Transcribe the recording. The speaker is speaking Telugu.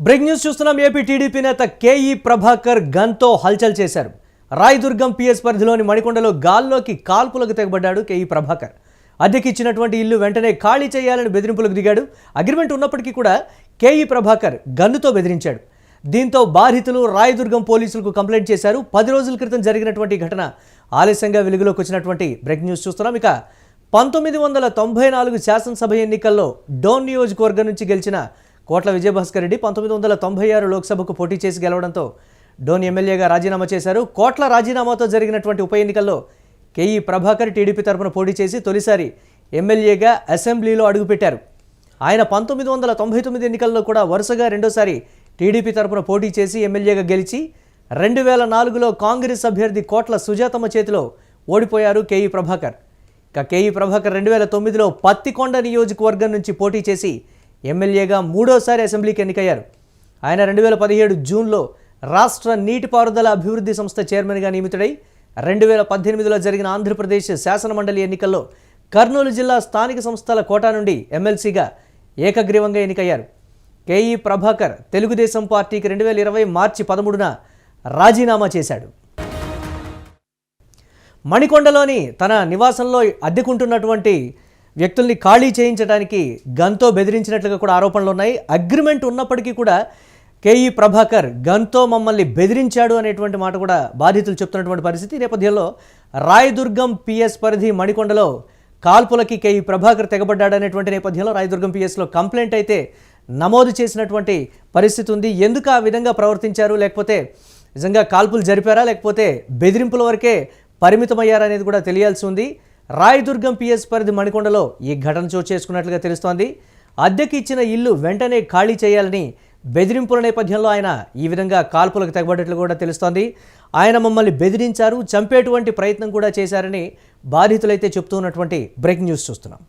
బ్రేక్ న్యూస్ చూస్తున్నాం. ఏపీ టీడీపీ నేత కేఈ ప్రభాకర్ గన్తో హల్చల్ చేశారు. రాయదుర్గం పిఎస్ పరిధిలోని మణికొండలో గాల్లోకి కాల్పులకు తెగబడ్డాడు కేఈ ప్రభాకర్. అద్దెకిచ్చినటువంటి ఇల్లు వెంటనే ఖాళీ చేయాలని బెదిరింపులకు దిగాడు. అగ్రిమెంట్ ఉన్నప్పటికీ కూడా కేఈ ప్రభాకర్ గన్నుతో బెదిరించాడు. దీంతో బాధితులు రాయదుర్గం పోలీసులకు కంప్లైంట్ చేశారు. 10 రోజుల క్రితం జరిగినటువంటి ఘటన ఆలస్యంగా వెలుగులోకి వచ్చినటువంటి బ్రేక్ న్యూస్ చూస్తున్నాం. ఇక 1994 శాసనసభ ఎన్నికల్లో డోన్ నియోజకవర్గం నుంచి గెలిచిన కోట్ల విజయభాస్కర్ రెడ్డి 1996 లోక్సభకు పోటీ చేసి గెలవడంతో డోన్ ఎమ్మెల్యేగా రాజీనామా చేశారు. కోట్ల రాజీనామాతో జరిగినటువంటి ఉప ఎన్నికల్లో కేఈ ప్రభాకర్ టీడీపీ తరపున పోటీ చేసి తొలిసారి ఎమ్మెల్యేగా అసెంబ్లీలో అడుగుపెట్టారు. ఆయన 1999 ఎన్నికల్లో కూడా వరుసగా రెండోసారి టీడీపీ తరపున పోటీ చేసి ఎమ్మెల్యేగా గెలిచి 2004లో కాంగ్రెస్ అభ్యర్థి కోట్ల సుజాతమ్మ చేతిలో ఓడిపోయారు కేఈ ప్రభాకర్. ఇక కేఈ ప్రభాకర్ 2009లో పత్తికొండ నియోజకవర్గం నుంచి పోటీ చేసి ఎమ్మెల్యేగా మూడోసారి అసెంబ్లీకి ఎన్నికయ్యారు. ఆయన 2017 జూన్లో రాష్ట్ర నీటిపారుదల అభివృద్ధి సంస్థ చైర్మన్గా నియమితుడై 2018లో జరిగిన ఆంధ్రప్రదేశ్ శాసనమండలి ఎన్నికల్లో కర్నూలు జిల్లా స్థానిక సంస్థల కోటా నుండి ఎమ్మెల్సీగా ఏకగ్రీవంగా ఎన్నికయ్యారు. కేఈ ప్రభాకర్ తెలుగుదేశం పార్టీకి 2020 మార్చి 13న రాజీనామా చేశాడు. మణికొండలోని తన నివాసంలో అద్దెకుంటున్నటువంటి వ్యక్తుల్ని ఖాళీ చేయించడానికి గన్తో బెదిరించినట్లుగా కూడా ఆరోపణలు ఉన్నాయి. అగ్రిమెంట్ ఉన్నప్పటికీ కూడా కేఈ ప్రభాకర్ గన్తో మమ్మల్ని బెదిరించాడు అనేటువంటి మాట కూడా బాధితులు చెప్తున్నటువంటి పరిస్థితి. ఈ నేపథ్యంలో రాయదుర్గం పిఎస్ పరిధి మణికొండలో కాల్పులకి కేఈ ప్రభాకర్ తెగబడ్డాడనేటువంటి నేపథ్యంలో రాయదుర్గం పిఎస్లో కంప్లైంట్ అయితే నమోదు చేసినటువంటి పరిస్థితి ఉంది. ఎందుకు ఆ విధంగా ప్రవర్తించారు, లేకపోతే నిజంగా కాల్పులు జరిపారా, లేకపోతే బెదిరింపుల వరకే పరిమితమయ్యారనేది కూడా తెలియాల్సి ఉంది. రాయదుర్గం పిఎస్ పరిధి మణికొండలో ఈ ఘటన చోటు చేసుకున్నట్లుగా తెలుస్తోంది. అద్దెకి ఇచ్చిన ఇల్లు వెంటనే ఖాళీ చేయాలని బెదిరింపుల నేపథ్యంలో ఆయన ఈ విధంగా కాల్పులకు తెగబడ్డట్లు కూడా తెలుస్తోంది. ఆయన మమ్మల్ని బెదిరించారు, చంపేటువంటి ప్రయత్నం కూడా చేశారని బాధితులైతే చెప్తున్నటువంటి బ్రేకింగ్ న్యూస్ చూస్తున్నాం.